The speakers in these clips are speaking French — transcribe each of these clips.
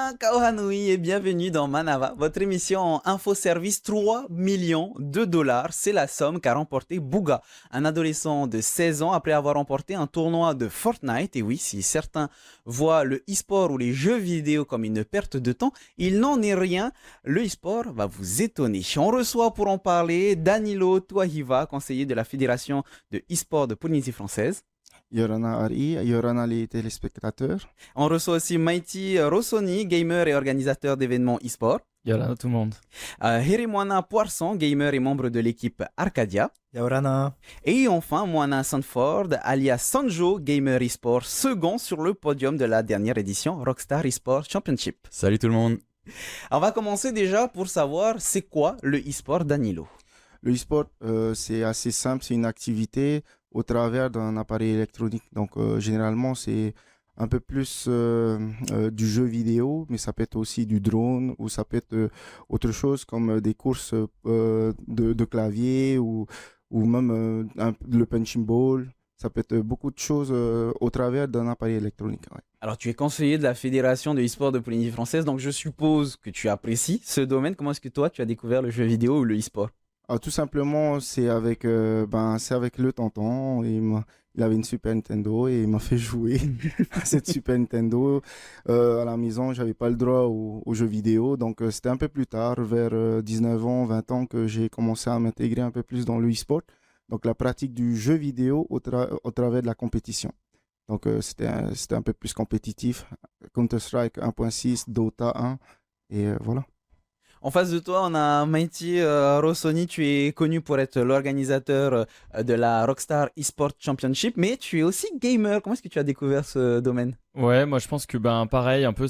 Moana Kaohanui et bienvenue dans Manava, votre émission en infoservice. 3 millions de dollars, c'est la somme qu'a remporté Bouga, un adolescent de 16 ans après avoir remporté un tournoi de Fortnite. Et oui, si certains voient le e-sport ou les jeux vidéo comme une perte de temps, il n'en est rien. Le e-sport va vous étonner. On reçoit pour en parler Danilo Touahiva, conseiller de la Fédération de e-sport de Polynésie française. Yorana Ari, Yorana les téléspectateurs. On reçoit aussi Maïti Rossoni, gamer et organisateur d'événements e-sport. Yala tout le monde. Herimoana Poisson, gamer et membre de l'équipe Arcadia. Yaorana. Et enfin, Moana Sanford, alias Sanjo, gamer e-sport, second sur le podium de la dernière édition Rockstar e-sport Championship. Salut tout le monde. On va commencer déjà pour savoir c'est quoi le e-sport, Danilo. Le e-sport, c'est assez simple, c'est une activité au travers d'un appareil électronique. Donc, généralement, c'est un peu plus du jeu vidéo, mais ça peut être aussi du drone ou ça peut être autre chose comme des courses de clavier ou même le punching ball. Ça peut être beaucoup de choses au travers d'un appareil électronique. Ouais. Alors, tu es conseiller de la Fédération de e-sport de Polynésie française, donc je suppose que tu apprécies ce domaine. Comment est-ce que toi, tu as découvert le jeu vidéo ou le e-sport? Alors, tout simplement, c'est c'est avec le tonton. Il avait une Super Nintendo et il m'a fait jouer à cette Super Nintendo. À la maison, j'avais pas le droit aux jeux vidéo. Donc, c'était un peu plus tard, vers 19 ans, 20 ans, que j'ai commencé à m'intégrer un peu plus dans le e-sport. Donc, la pratique du jeu vidéo au travers de la compétition. Donc, c'était un peu plus compétitif. Counter-Strike 1.6, Dota 1, et voilà. En face de toi, on a Maïti Rossoni. Tu es connu pour être l'organisateur de la Rockstar eSport Championship, mais tu es aussi gamer. Comment est-ce que tu as découvert ce domaine? Ouais, moi je pense que pareil, un peu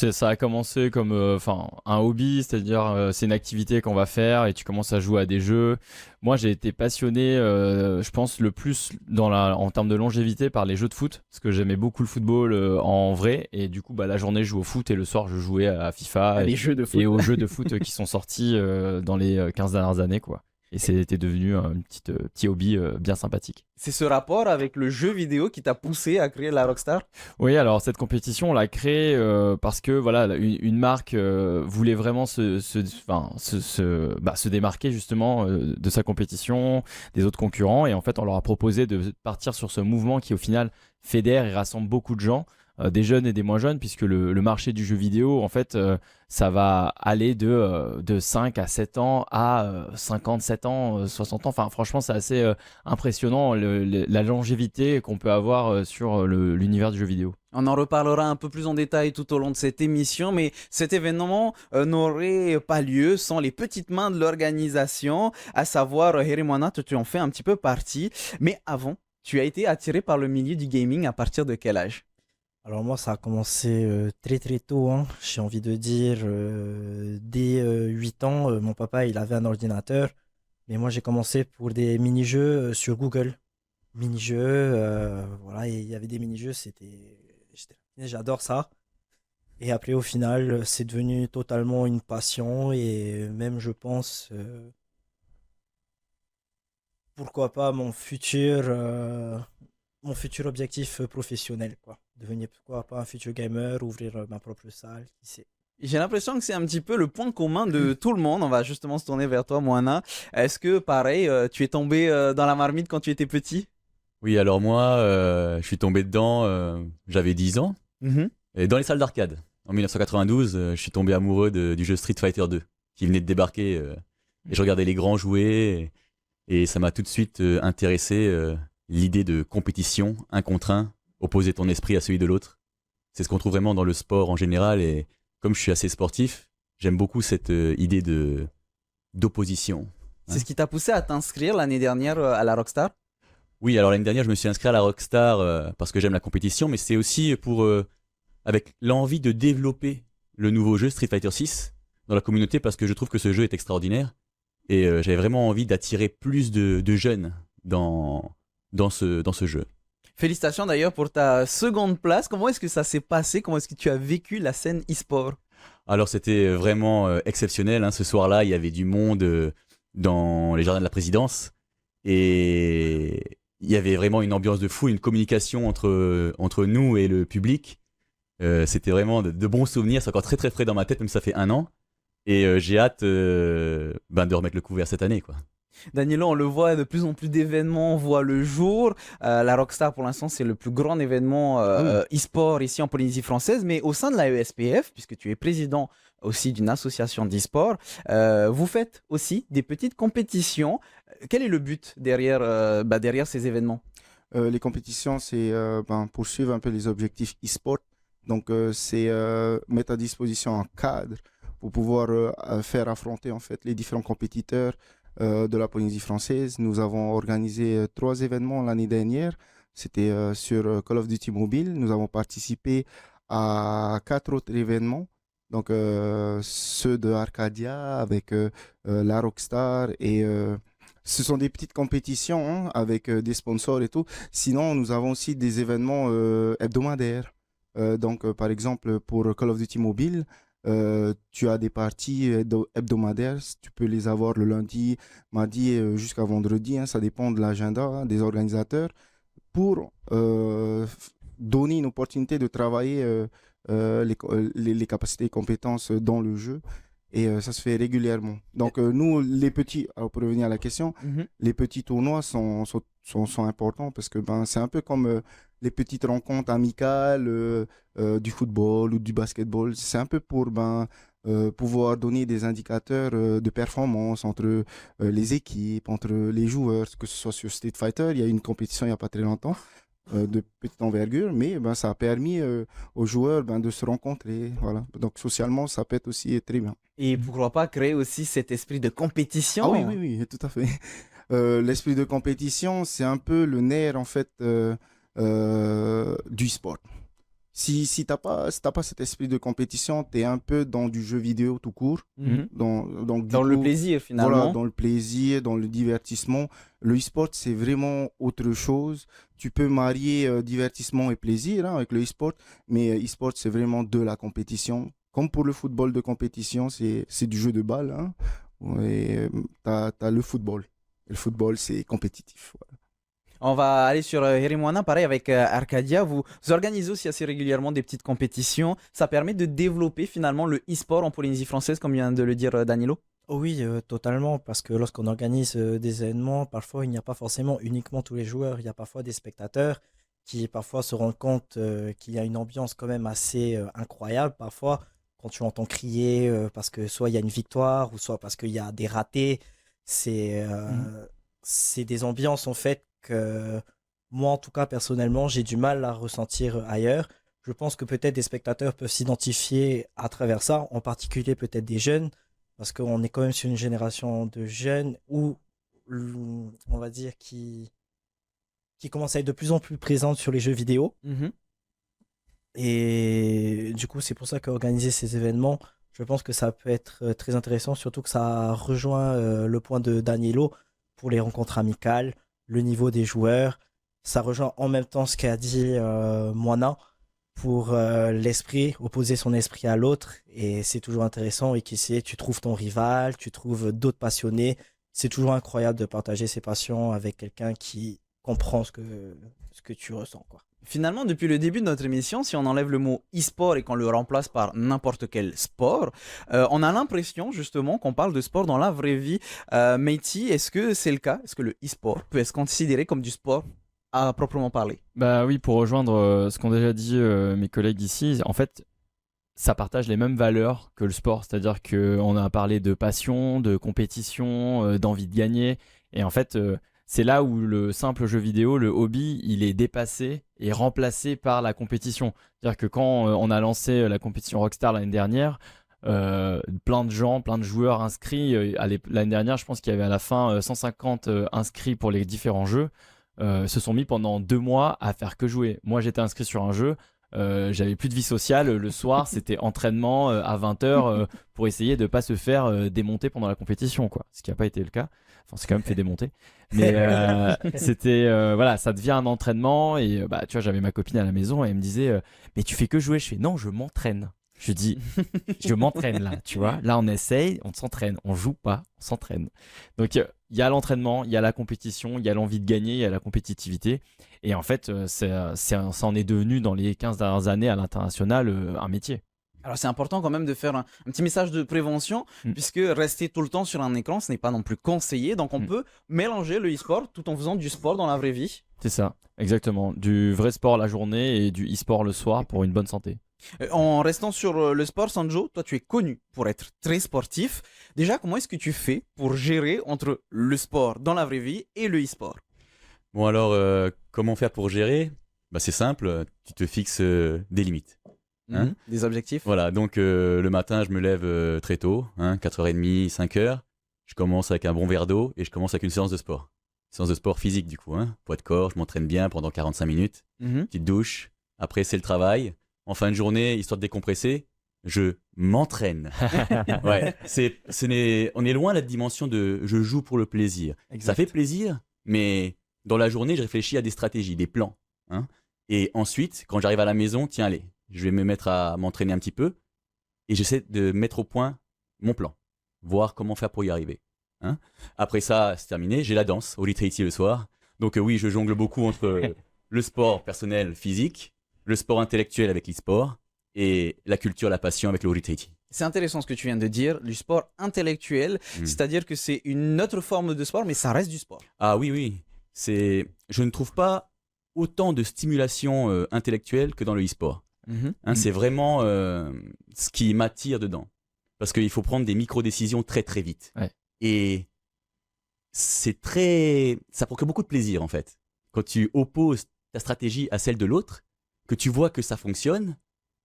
ça a commencé comme un hobby, c'est-à-dire c'est une activité qu'on va faire et tu commences à jouer à des jeux. Moi j'ai été passionné, je pense le plus en termes de longévité par les jeux de foot, parce que j'aimais beaucoup le football en vrai et du coup la journée je jouais au foot et le soir je jouais à FIFA Les jeux de foot. et aux jeux de foot qui sont sortis dans les 15 dernières années quoi. Et c'était devenu un petit hobby bien sympathique. C'est ce rapport avec le jeu vidéo qui t'a poussé à créer la Rockstar? Oui, alors cette compétition, on l'a créée parce que voilà, une marque voulait vraiment se démarquer justement de sa compétition, des autres concurrents. Et en fait, on leur a proposé de partir sur ce mouvement qui, au final, fédère et rassemble beaucoup de gens, des jeunes et des moins jeunes, puisque le marché du jeu vidéo, en fait, ça va aller de 5 à 7 ans à 57 ans, 60 ans. Enfin, franchement, c'est assez impressionnant la longévité qu'on peut avoir sur l'univers du jeu vidéo. On en reparlera un peu plus en détail tout au long de cette émission, mais cet événement n'aurait pas lieu sans les petites mains de l'organisation, à savoir Herimoana, tu en fais un petit peu partie. Mais avant, tu as été attiré par le milieu du gaming à partir de quel âge? Alors moi, ça a commencé très très tôt, hein. J'ai envie de dire, dès 8 ans, mon papa, il avait un ordinateur. Mais moi, j'ai commencé pour des mini-jeux sur Google. Mini-jeux, voilà, et il y avait des mini-jeux, j'adore ça. Et après, au final, c'est devenu totalement une passion. Et même, je pense, pourquoi pas mon futur objectif professionnel, quoi. Devenir, pourquoi pas, un futur gamer, ouvrir ma propre salle, qui sait. J'ai l'impression que c'est un petit peu le point commun de tout le monde. On va justement se tourner vers toi, Moana. Est-ce que, pareil, tu es tombé dans la marmite quand tu étais petit? Oui, alors moi, je suis tombé dedans, j'avais 10 ans, et dans les salles d'arcade. En 1992, je suis tombé amoureux du jeu Street Fighter 2, qui venait de débarquer, et je regardais les grands jouer, et ça m'a tout de suite intéressé, l'idée de compétition, un contre un, opposer ton esprit à celui de l'autre. C'est ce qu'on trouve vraiment dans le sport en général, et comme je suis assez sportif, j'aime beaucoup cette idée d'opposition. C'est ce qui t'a poussé à t'inscrire l'année dernière à la Rockstar? Oui, alors l'année dernière, je me suis inscrit à la Rockstar parce que j'aime la compétition, mais c'est aussi avec l'envie de développer le nouveau jeu Street Fighter 6 dans la communauté parce que je trouve que ce jeu est extraordinaire et j'avais vraiment envie d'attirer plus de jeunes dans ce jeu. Félicitations d'ailleurs pour ta seconde place. Comment est-ce que ça s'est passé? Comment est-ce que tu as vécu la scène e-sport? Alors c'était vraiment exceptionnel, hein. Ce soir-là, il y avait du monde dans les jardins de la présidence et il y avait vraiment une ambiance de fou, une communication entre nous et le public. C'était vraiment de bons souvenirs. C'est encore très très frais dans ma tête, même si ça fait 1 an. Et j'ai hâte de remettre le couvert cette année, quoi. Danilo, on le voit, de plus en plus d'événements voient le jour. La Rockstar, pour l'instant, c'est le plus grand événement e-sport ici en Polynésie française, mais au sein de la ESPF, puisque tu es président aussi d'une association d'e-sport, vous faites aussi des petites compétitions. Quel est le but derrière ces événements? Les compétitions, c'est poursuivre un peu les objectifs e-sport. Donc, c'est mettre à disposition un cadre pour pouvoir faire affronter en fait les différents compétiteurs de la Polynésie française. Nous avons organisé 3 événements l'année dernière. C'était sur Call of Duty Mobile. Nous avons participé à 4 autres événements. Donc, ceux de Arcadia avec la Rockstar et ce sont des petites compétitions hein, avec des sponsors et tout. Sinon, nous avons aussi des événements hebdomadaires. Par exemple, pour Call of Duty Mobile, tu as des parties hebdomadaires. Tu peux les avoir le lundi, mardi jusqu'à vendredi. Hein, ça dépend de l'agenda hein, des organisateurs pour donner une opportunité de travailler les capacités et compétences dans le jeu. Et ça se fait régulièrement. Donc, nous, les petits, alors pour revenir à la question, les petits tournois sont importants parce que c'est un peu comme les petites rencontres amicales du football ou du basketball. C'est un peu pour pouvoir donner des indicateurs de performance entre les équipes, entre les joueurs, que ce soit sur Street Fighter. Il y a eu une compétition il n'y a pas très longtemps. De petite envergure, mais ça a permis aux joueurs de se rencontrer. Voilà. Donc socialement, ça peut être aussi très bien. Et pourquoi pas créer aussi cet esprit de compétition? Ah oui, tout à fait. L'esprit de compétition, c'est un peu le nerf en fait du sport. Si t'as pas cet esprit de compétition, tu es un peu dans du jeu vidéo tout court. Dans le plaisir finalement. Voilà, dans le plaisir, dans le divertissement. Le e-sport, c'est vraiment autre chose. Tu peux marier divertissement et plaisir hein, avec le e-sport, mais e-sport, c'est vraiment de la compétition. Comme pour le football de compétition, c'est du jeu de balle. Hein, et t'as le football. Et le football, c'est compétitif. Voilà. On va aller sur Herimoana, pareil avec Arcadia. Vous organisez aussi assez régulièrement des petites compétitions. Ça permet de développer finalement le e-sport en Polynésie française, comme vient de le dire Danilo. Oui, totalement, parce que lorsqu'on organise des événements, parfois il n'y a pas forcément uniquement tous les joueurs, il y a parfois des spectateurs qui parfois se rendent compte qu'il y a une ambiance quand même assez incroyable. Parfois, quand tu entends crier parce que soit il y a une victoire ou soit parce qu'il y a des ratés, c'est des ambiances en fait que moi en tout cas personnellement j'ai du mal à ressentir ailleurs. Je pense que peut-être des spectateurs peuvent s'identifier à travers ça, en particulier peut-être des jeunes, parce qu'on est quand même sur une génération de jeunes où on va dire qui commence à être de plus en plus présente sur les jeux vidéo. Et du coup c'est pour ça qu'organiser ces événements, je pense que ça peut être très intéressant, surtout que ça rejoint le point de Danilo pour les rencontres amicales, le niveau des joueurs. Ça rejoint en même temps ce qu'a dit Moana pour l'esprit, opposer son esprit à l'autre. Et c'est toujours intéressant. Et qui sait, tu trouves ton rival, tu trouves d'autres passionnés. C'est toujours incroyable de partager ses passions avec quelqu'un qui comprend ce que tu ressens, quoi. Finalement, depuis le début de notre émission, si on enlève le mot e-sport et qu'on le remplace par n'importe quel sport, on a l'impression justement qu'on parle de sport dans la vraie vie. Meiti, est-ce que c'est le cas? Est-ce que le e-sport peut être considéré comme du sport à proprement parler? Bah oui, pour rejoindre ce qu'ont déjà dit mes collègues ici, en fait, ça partage les mêmes valeurs que le sport. C'est-à-dire qu'on a parlé de passion, de compétition, d'envie de gagner. Et en fait, c'est là où le simple jeu vidéo, le hobby, il est dépassé et remplacé par la compétition. C'est-à-dire que quand on a lancé la compétition Rockstar l'année dernière, plein de gens, plein de joueurs inscrits. L'année dernière, je pense qu'il y avait à la fin 150 inscrits pour les différents jeux. Se sont mis pendant 2 mois à faire que jouer. Moi, j'étais inscrit sur un jeu. J'avais plus de vie sociale. Le soir, c'était entraînement à 20h pour essayer de ne pas se faire démonter pendant la compétition, quoi. Ce qui n'a pas été le cas. Enfin, c'est quand même fait démonter. Mais c'était, voilà, ça devient un entraînement. Et tu vois, j'avais ma copine à la maison et elle me disait mais tu fais que jouer? Je fais non, je m'entraîne. Je dis je m'entraîne là, tu vois. Là, on essaye, on s'entraîne. On joue pas, on s'entraîne. Donc, il y a l'entraînement, il y a la compétition, il y a l'envie de gagner, il y a la compétitivité. Et en fait, ça en est devenu dans les 15 dernières années à l'international un métier. Alors c'est important quand même de faire un petit message de prévention, puisque rester tout le temps sur un écran, ce n'est pas non plus conseillé. Donc on peut mélanger le e-sport tout en faisant du sport dans la vraie vie. C'est ça, exactement. Du vrai sport la journée et du e-sport le soir pour une bonne santé. En restant sur le sport, Sanjo, toi tu es connu pour être très sportif. Déjà, comment est-ce que tu fais pour gérer entre le sport dans la vraie vie et le e-sport? Bon alors, comment faire pour gérer? Bah, c'est simple, tu te fixes des limites. Hein? Des objectifs? Voilà, donc le matin, je me lève très tôt, 4h30, 5h. Je commence avec un bon verre d'eau et je commence avec une séance de sport. Séance de sport physique du coup, poids de corps, je m'entraîne bien pendant 45 minutes. Petite douche, après c'est le travail. En fin de journée, histoire de décompresser, je m'entraîne. Ouais, on est loin de la dimension de je joue pour le plaisir. Exact. Ça fait plaisir, mais dans la journée, je réfléchis à des stratégies, des plans. Et ensuite, quand j'arrive à la maison, tiens, allez, je vais me mettre à m'entraîner un petit peu et j'essaie de mettre au point mon plan, voir comment faire pour y arriver. Après ça, c'est terminé, j'ai la danse au Tahiti le soir. Donc oui, je jongle beaucoup entre le sport personnel, physique, le sport intellectuel avec l'e-sport et la culture, la passion avec le Tahiti. C'est intéressant ce que tu viens de dire, du sport intellectuel, c'est-à-dire que c'est une autre forme de sport, mais ça reste du sport. Ah oui, oui. Je ne trouve pas autant de stimulation intellectuelle que dans le e-sport. C'est vraiment ce qui m'attire dedans. Parce qu'il faut prendre des micro-décisions très très vite. Ouais. Et ça procure beaucoup de plaisir en fait. Quand tu opposes ta stratégie à celle de l'autre, que tu vois que ça fonctionne,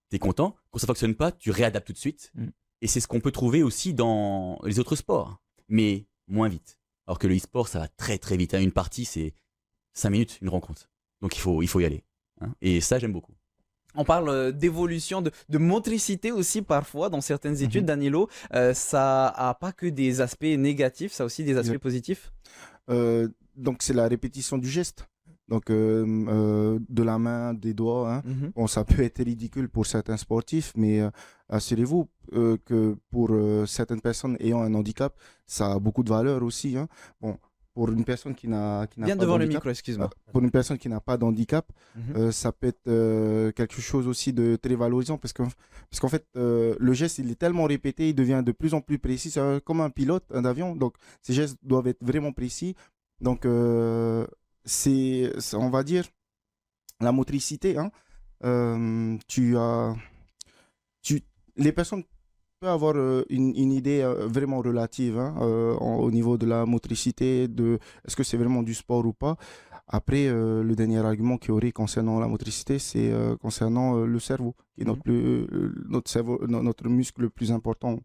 tu es content. Quand ça ne fonctionne pas, tu réadaptes tout de suite. Et c'est ce qu'on peut trouver aussi dans les autres sports, mais moins vite. Alors que le e-sport, ça va très très vite. Une partie, c'est 5 minutes, une rencontre. Donc il faut y aller. Et ça, j'aime beaucoup. On parle d'évolution, de motricité aussi parfois dans certaines études, Danilo. Ça n'a pas que des aspects négatifs, ça a aussi des aspects positifs. Donc c'est la répétition du geste. Donc de la main, des doigts. Bon, ça peut être ridicule pour certains sportifs, mais assurez-vous que pour certaines personnes ayant un handicap, ça a beaucoup de valeur aussi. Bon, pour une personne qui n'a Viens pas devant le d'handicap, micro, excuse-moi. pour une personne qui n'a pas d'handicap, ça peut être quelque chose aussi de très valorisant parce qu'en fait, le geste, il est tellement répété, il devient de plus en plus précis. C'est comme un pilote d'avion, donc ces gestes doivent être vraiment précis. Donc, c'est, on va dire, la motricité. Les personnes peuvent avoir une idée vraiment relative au niveau de la motricité, de est-ce que c'est vraiment du sport ou pas. Après, le dernier argument qu'il y aurait concernant la motricité, c'est concernant le cerveau, qui est notre muscle le plus important.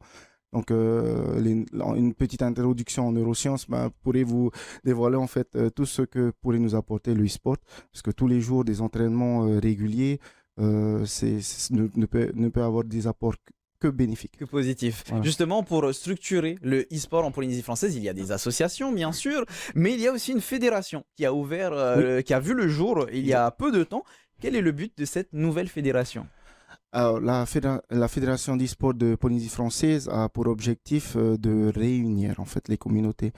Donc, une petite introduction en neurosciences pourrait vous dévoiler en fait tout ce que pourrait nous apporter le e-sport, parce que tous les jours, des entraînements réguliers ne peut avoir des apports que bénéfiques. Que positif. Voilà. Justement, pour structurer le e-sport en Polynésie française, il y a des associations, bien sûr, mais il y a aussi une fédération qui a ouvert, qui a vu le jour il y a peu de temps. Quel est le but de cette nouvelle fédération ? Alors, la Fédération d'e-sport de Polynésie française a pour objectif de réunir en fait les communautés.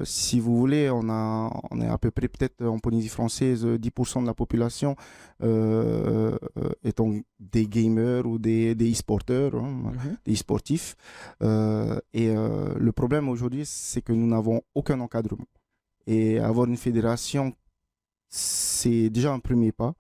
Si vous voulez, on est à peu près peut-être en Polynésie française 10% de la population étant des gamers ou des e-sporteurs, des e-sportifs. Le problème aujourd'hui, c'est que nous n'avons aucun encadrement. Et avoir une fédération, c'est déjà un premier pas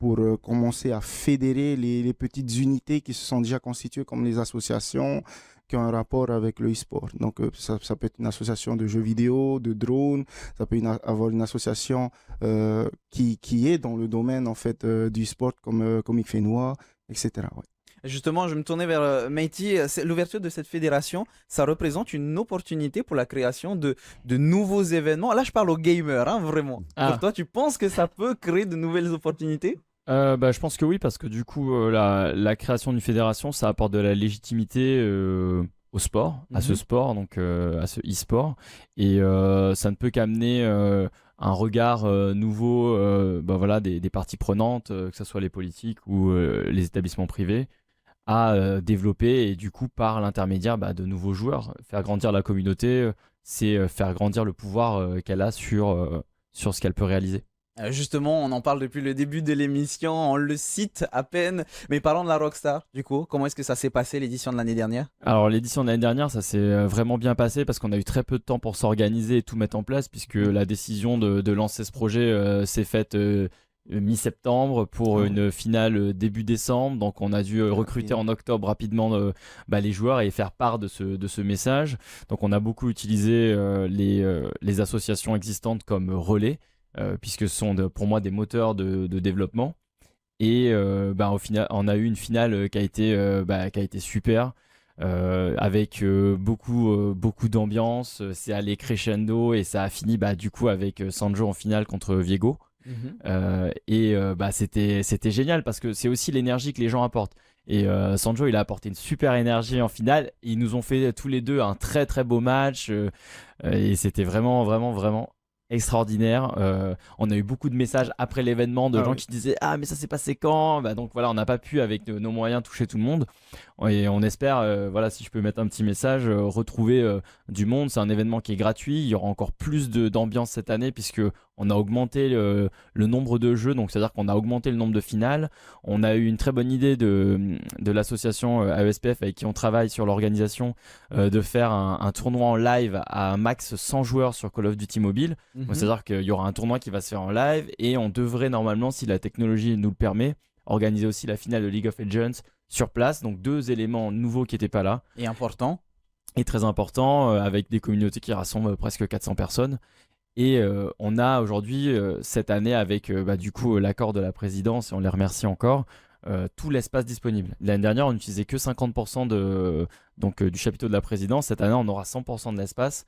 pour commencer à fédérer les petites unités qui se sont déjà constituées comme les associations qui ont un rapport avec le e-sport. Donc ça peut être une association de jeux vidéo, de drones, ça peut avoir une association qui est dans le domaine en fait du e-sport comme Comic Fénois, etc. Ouais. Justement, je me tournais vers Meïti. L'ouverture de cette fédération, ça représente une opportunité pour la création de nouveaux événements. Là, je parle aux gamers, vraiment. Pour toi, tu penses que ça peut créer de nouvelles opportunités ? Je pense que oui, parce que du coup, la création d'une fédération, ça apporte de la légitimité au sport, à ce sport, donc à ce e-sport. Et ça ne peut qu'amener un regard nouveau des parties prenantes, que ce soit les politiques ou les établissements privés, à développer et du coup par l'intermédiaire de nouveaux joueurs, faire grandir la communauté, c'est faire grandir le pouvoir qu'elle a sur ce qu'elle peut réaliser. Justement, on en parle depuis le début de l'émission, on le cite à peine, mais parlons de la Rockstar, du coup, comment est-ce que ça s'est passé l'édition de l'année dernière? Alors l'édition de l'année dernière, ça s'est vraiment bien passé parce qu'on a eu très peu de temps pour s'organiser et tout mettre en place, puisque la décision de lancer ce projet s'est faite mi-septembre pour une finale début décembre. Donc on a dû recruter en octobre rapidement les joueurs et faire part de ce message. Donc on a beaucoup utilisé les associations existantes comme relais, puisque ce sont pour moi des moteurs de développement. Et au final, on a eu une finale qui a été super. Avec beaucoup d'ambiance, c'est allé crescendo et ça a fini du coup avec Sanjo en finale contre Viego. C'était génial parce que c'est aussi l'énergie que les gens apportent. Et Sanjo, il a apporté une super énergie en finale. Ils nous ont fait tous les deux un très très beau match et c'était vraiment vraiment vraiment extraordinaire. On a eu beaucoup de messages après l'événement de gens qui disaient mais ça s'est passé quand? Donc voilà, on n'a pas pu avec nos moyens toucher tout le monde et on espère, si je peux mettre un petit message, retrouver du monde. C'est un événement qui est gratuit, il y aura encore plus d'ambiance cette année puisque on a augmenté le nombre de jeux, donc c'est-à-dire qu'on a augmenté le nombre de finales. On a eu une très bonne idée de l'association AESPF avec qui on travaille sur l'organisation de faire un tournoi en live à un max 100 joueurs sur Call of Duty Mobile. Donc, c'est-à-dire qu'il y aura un tournoi qui va se faire en live et on devrait normalement, si la technologie nous le permet, organiser aussi la finale de League of Legends sur place. Donc 2 éléments nouveaux qui n'étaient pas là. Et important. Et très important, avec des communautés qui rassemblent presque 400 personnes. Et on a aujourd'hui, cette année, avec du coup l'accord de la présidence, et on les remercie encore, tout l'espace disponible. L'année dernière, on n'utilisait que 50% du chapiteau de la présidence. Cette année, on aura 100% de l'espace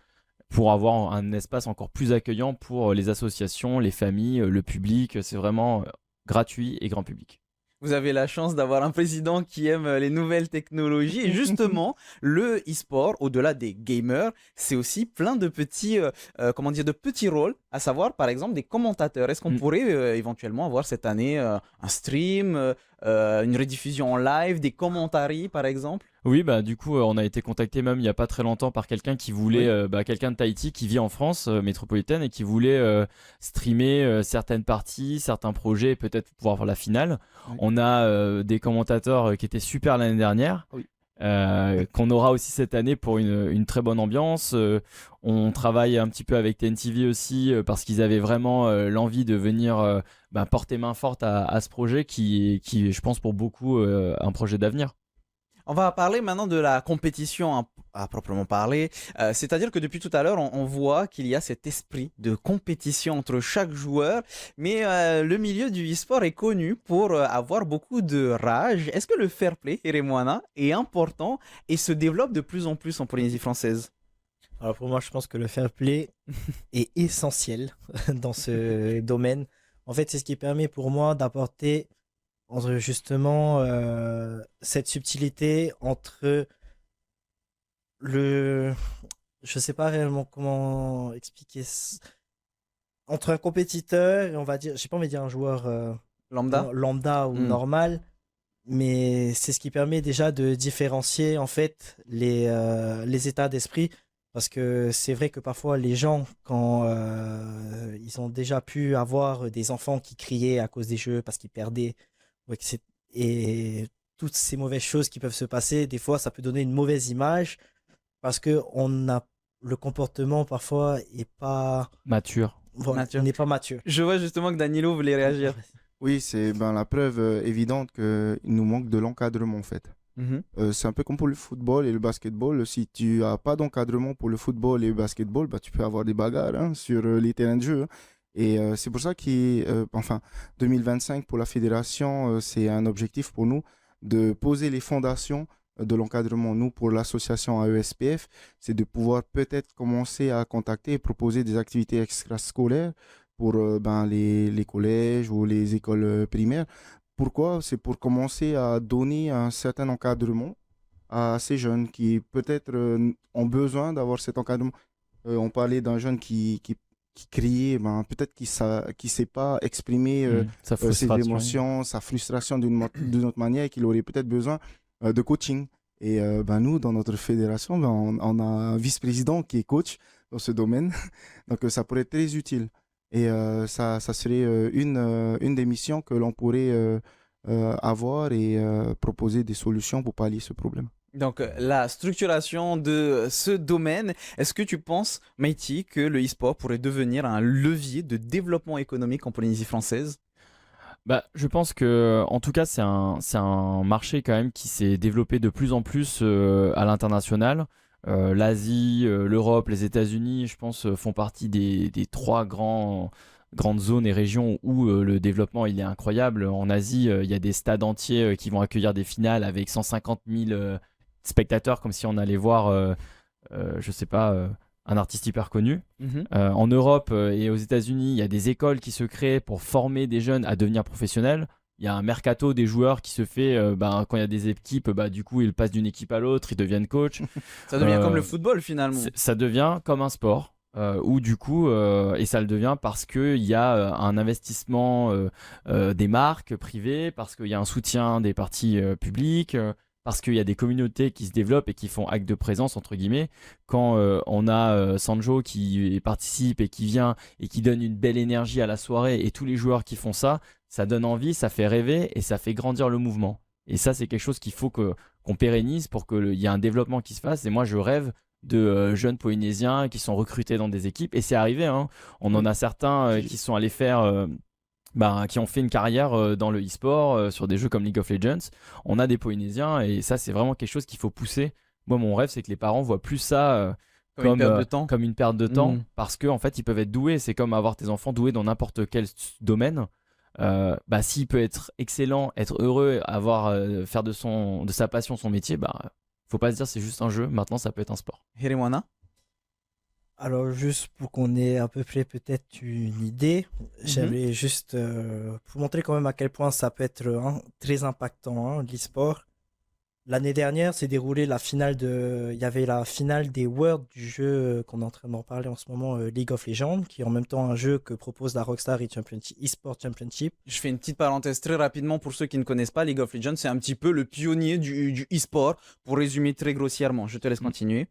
pour avoir un espace encore plus accueillant pour les associations, les familles, le public. C'est vraiment gratuit et grand public. Vous avez la chance d'avoir un président qui aime les nouvelles technologies. Et justement, le e-sport, au-delà des gamers, c'est aussi plein de petits, de petits rôles, à savoir, par exemple, des commentateurs. Est-ce qu'on pourrait éventuellement avoir cette année un stream, une rediffusion en live, des commentaries, par exemple? Oui, du coup, on a été contacté même il n'y a pas très longtemps par quelqu'un qui voulait, quelqu'un de Tahiti qui vit en France métropolitaine et qui voulait streamer certaines parties, certains projets, et peut-être pouvoir voir la finale. Oui. On a des commentateurs qui étaient super l'année dernière. Oui. Qu'on aura aussi cette année pour une très bonne ambiance. On travaille un petit peu avec TNTV aussi parce qu'ils avaient vraiment l'envie de venir porter main forte à ce projet qui, je pense, pour beaucoup, un projet d'avenir. On va parler maintenant de la compétition à proprement parler. C'est-à-dire que depuis tout à l'heure, on voit qu'il y a cet esprit de compétition entre chaque joueur. Mais le milieu du e-sport est connu pour avoir beaucoup de rage. Est-ce que le fair play, Eremwana, est important et se développe de plus en plus en Polynésie française? Alors pour moi, je pense que le fair play est essentiel dans ce domaine. En fait, c'est ce qui permet pour moi d'apporter justement cette subtilité entre je sais pas réellement comment expliquer entre un compétiteur et on va dire, j'ai pas envie de dire un joueur lambda ou normal, mais c'est ce qui permet déjà de différencier en fait les états d'esprit, parce que c'est vrai que parfois les gens, quand ils ont déjà pu avoir des enfants qui criaient à cause des jeux parce qu'ils perdaient, et toutes ces mauvaises choses qui peuvent se passer, des fois ça peut donner une mauvaise image parce que le comportement parfois est pas mature. Voilà, n'est pas mature. Je vois justement que Danilo voulait réagir. Oui, c'est la preuve évidente qu'il nous manque de l'encadrement en fait. C'est un peu comme pour le football et le basketball. Si tu n'as pas d'encadrement pour le football et le basketball, tu peux avoir des bagarres sur les terrains de jeu. Et c'est pour ça que 2025 pour la fédération, c'est un objectif pour nous de poser les fondations de l'encadrement. Nous, pour l'association AESPF, c'est de pouvoir peut-être commencer à contacter et proposer des activités extrascolaires pour les collèges ou les écoles primaires. Pourquoi? C'est pour commencer à donner un certain encadrement à ces jeunes qui peut-être ont besoin d'avoir cet encadrement. On parlait d'un jeune qui criait, peut-être qu'il ne sait pas exprimer ses émotions, sa frustration d'une autre manière, et qu'il aurait peut-être besoin de coaching. Et nous, dans notre fédération, on a un vice-président qui est coach. dans ce domaine. Donc, ça pourrait être très utile. Et ça serait une des missions que l'on pourrait avoir et proposer des solutions pour pallier ce problème. Donc, la structuration de ce domaine, est-ce que tu penses, Meïti, que le e-sport pourrait devenir un levier de développement économique en Polynésie française? Bah, je pense que, en tout cas, c'est un marché quand même qui s'est développé de plus en plus à l'international. L'Asie, l'Europe, les États-Unis, je pense, font partie des trois grandes zones et régions où le développement il est incroyable. En Asie, il y a des stades entiers qui vont accueillir des finales avec 150 000 spectateurs, comme si on allait voir, je sais pas, un artiste hyper connu. En Europe et aux États-Unis, il y a des écoles qui se créent pour former des jeunes à devenir professionnels. Il y a un mercato des joueurs qui se fait quand il y a des équipes, du coup, ils passent d'une équipe à l'autre, ils deviennent coach. Ça devient comme le football finalement. Ça devient comme un sport. Où du coup, et ça le devient parce qu'il y a un investissement des marques privées, parce qu'il y a un soutien des partis publics, parce qu'il y a des communautés qui se développent et qui font acte de présence, entre guillemets. Quand on a Sanjo qui participe et qui vient et qui donne une belle énergie à la soirée, et tous les joueurs qui font ça, ça donne envie, ça fait rêver et ça fait grandir le mouvement. Et ça, c'est quelque chose qu'il faut qu'on pérennise pour qu'il y ait un développement qui se fasse. Et moi, je rêve de jeunes Polynésiens qui sont recrutés dans des équipes. Et c'est arrivé, hein. On en a certains qui sont allés faire... qui ont fait une carrière dans le e-sport, sur des jeux comme League of Legends. On a des Polynésiens et ça, c'est vraiment quelque chose qu'il faut pousser. Moi, mon rêve, c'est que les parents voient plus ça Comme une perte de temps. comme une perte de temps, parce qu'en fait, ils peuvent être doués. C'est comme avoir tes enfants doués dans n'importe quel domaine. S'il peut être excellent, être heureux, faire de sa passion son métier, faut pas se dire c'est juste un jeu. Maintenant, ça peut être un sport. Hirimwana? Alors, juste pour qu'on ait à peu près peut-être une idée, j'aimerais juste pour montrer quand même à quel point ça peut être très impactant, l'e-sport. L'année dernière, s'est déroulée il y avait la finale des Worlds du jeu qu'on est en train d'en parler en ce moment, League of Legends, qui est en même temps un jeu que propose la Rockstar eSport Championship. Je fais une petite parenthèse très rapidement pour ceux qui ne connaissent pas. League of Legends, c'est un petit peu le pionnier du e-sport, pour résumer très grossièrement. Je te laisse continuer.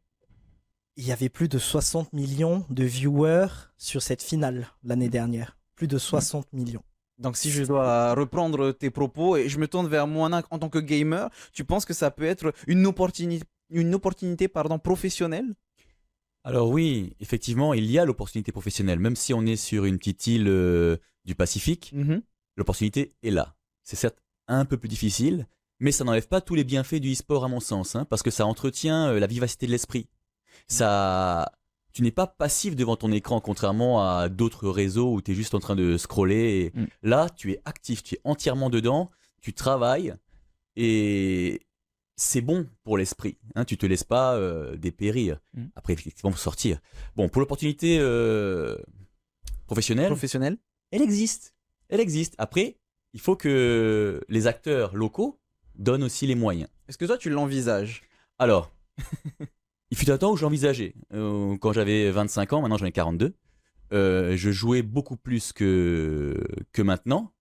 Il y avait plus de 60 millions de viewers sur cette finale l'année dernière. Plus de 60 millions. Donc si je dois reprendre tes propos et je me tourne vers Moana en tant que gamer, tu penses que ça peut être une opportunité professionnelle? Alors oui, effectivement, il y a l'opportunité professionnelle. Même si on est sur une petite île du Pacifique, l'opportunité est là. C'est certes un peu plus difficile, mais ça n'enlève pas tous les bienfaits du e-sport à mon sens, parce que ça entretient la vivacité de l'esprit. Tu n'es pas passif devant ton écran, contrairement à d'autres réseaux où tu es juste en train de scroller. Là, tu es actif, tu es entièrement dedans, tu travailles et c'est bon pour l'esprit. Tu te laisses pas dépérir. Après, effectivement, pour sortir. Bon, pour l'opportunité professionnelle, elle existe. Elle existe. Après, il faut que les acteurs locaux donnent aussi les moyens. Est-ce que toi, tu l'envisages? Alors, il fut un temps où j'envisageais. Quand j'avais 25 ans, maintenant j'en ai 42. Je jouais beaucoup plus que maintenant.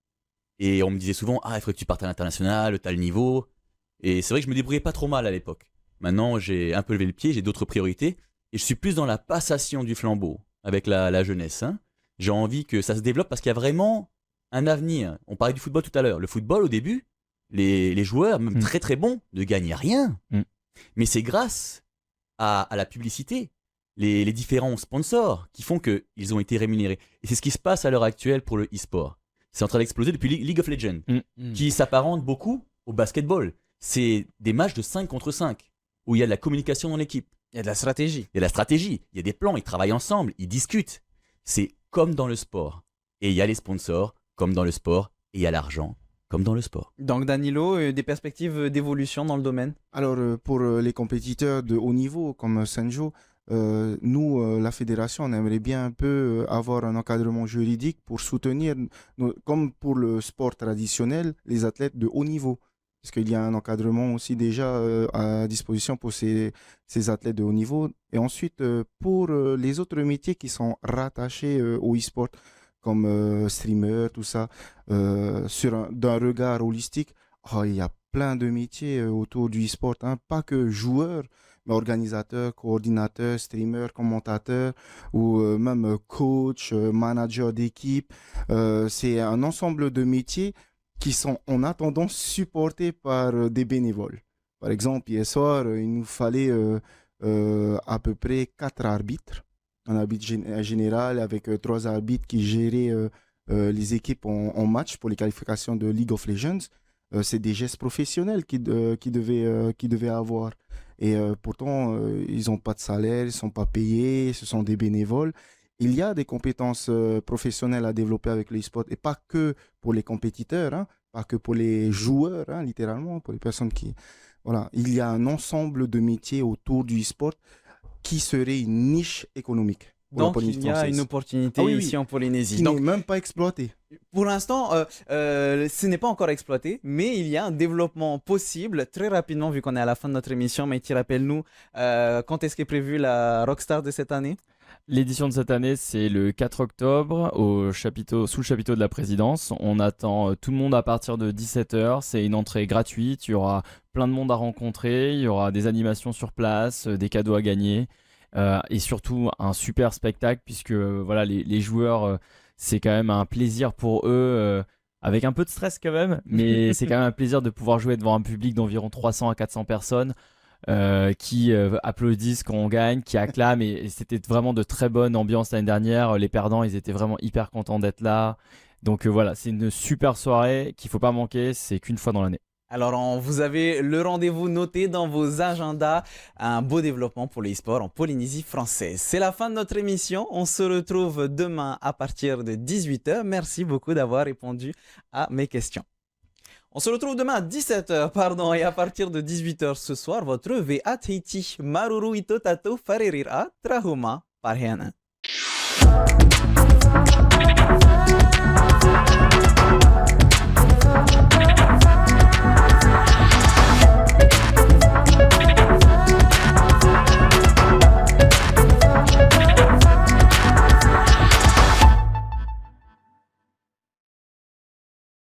Et on me disait souvent, il faudrait que tu partes à l'international, t'as le niveau. Et c'est vrai que je me débrouillais pas trop mal à l'époque. Maintenant, j'ai un peu levé le pied, j'ai d'autres priorités. Et je suis plus dans la passation du flambeau avec la jeunesse. J'ai envie que ça se développe parce qu'il y a vraiment un avenir. On parlait du football tout à l'heure. Le football, au début, les joueurs, même très très bons, ne gagnaient rien. Mais c'est grâce à la publicité, les différents sponsors qui font qu'ils ont été rémunérés. Et c'est ce qui se passe à l'heure actuelle pour le e-sport. C'est en train d'exploser depuis League of Legends, qui s'apparente beaucoup au basketball. C'est des matchs de 5 contre 5, où il y a de la communication dans l'équipe. Il y a de la stratégie. Il y a de la stratégie, il y a des plans, ils travaillent ensemble, ils discutent. C'est comme dans le sport. Et il y a les sponsors, comme dans le sport, et il y a l'argent, comme dans le sport. Donc Danilo, des perspectives d'évolution dans le domaine? Alors pour les compétiteurs de haut niveau comme Sanjo, nous, la fédération, on aimerait bien un peu avoir un encadrement juridique pour soutenir, comme pour le sport traditionnel, les athlètes de haut niveau. Parce qu'il y a un encadrement aussi déjà à disposition pour ces athlètes de haut niveau. Et ensuite, pour les autres métiers qui sont rattachés au e-sport, comme streamer, tout ça, d'un regard holistique, il y a plein de métiers autour du e-sport, pas que joueurs, mais organisateur, coordinateur, streamer, commentateur ou même coach, manager d'équipe. C'est un ensemble de métiers qui sont en attendant supportés par des bénévoles. Par exemple, hier soir, il nous fallait à peu près 4 arbitres. Un arbitre général avec 3 arbitres qui géraient les équipes en match pour les qualifications de League of Legends. C'est des gestes professionnels qu'ils devaient avoir. Et pourtant, ils n'ont pas de salaire, ils ne sont pas payés, ce sont des bénévoles. Il y a des compétences professionnelles à développer avec l'e-sport, et pas que pour les compétiteurs, hein, pas que pour les joueurs, hein, littéralement, pour les personnes qui... Voilà, il y a un ensemble de métiers autour du e-sport qui serait une niche économique. Donc, il y a une opportunité ici en Polynésie. Qui n'est même pas exploitée. Pour l'instant, ce n'est pas encore exploité, mais il y a un développement possible très rapidement, vu qu'on est à la fin de notre émission. Maïti, rappelle-nous, quand est-ce qu'est prévue la Rockstar de cette année? L'édition de cette année, c'est le 4 octobre sous le chapiteau de la présidence. On attend tout le monde à partir de 17h. C'est une entrée gratuite. Il y aura plein de monde à rencontrer. Il y aura des animations sur place, des cadeaux à gagner et surtout un super spectacle puisque voilà, les joueurs, c'est quand même un plaisir pour eux. Avec un peu de stress quand même, mais c'est quand même un plaisir de pouvoir jouer devant un public d'environ 300 à 400 personnes. Qui applaudissent quand on gagne, qui acclament et c'était vraiment de très bonne ambiance l'année dernière. Les perdants, ils étaient vraiment hyper contents d'être là. Donc voilà, c'est une super soirée qu'il faut pas manquer, c'est qu'une fois dans l'année. Alors, vous avez le rendez-vous noté dans vos agendas, un beau développement pour l'e-sport en Polynésie française. C'est la fin de notre émission, on se retrouve demain à partir de 18h. Merci beaucoup d'avoir répondu à mes questions. On se retrouve demain à 17h, et à partir de 18h ce soir, votre VA Tahiti Maruru Ito Tato Faririra Trahuma Parheana.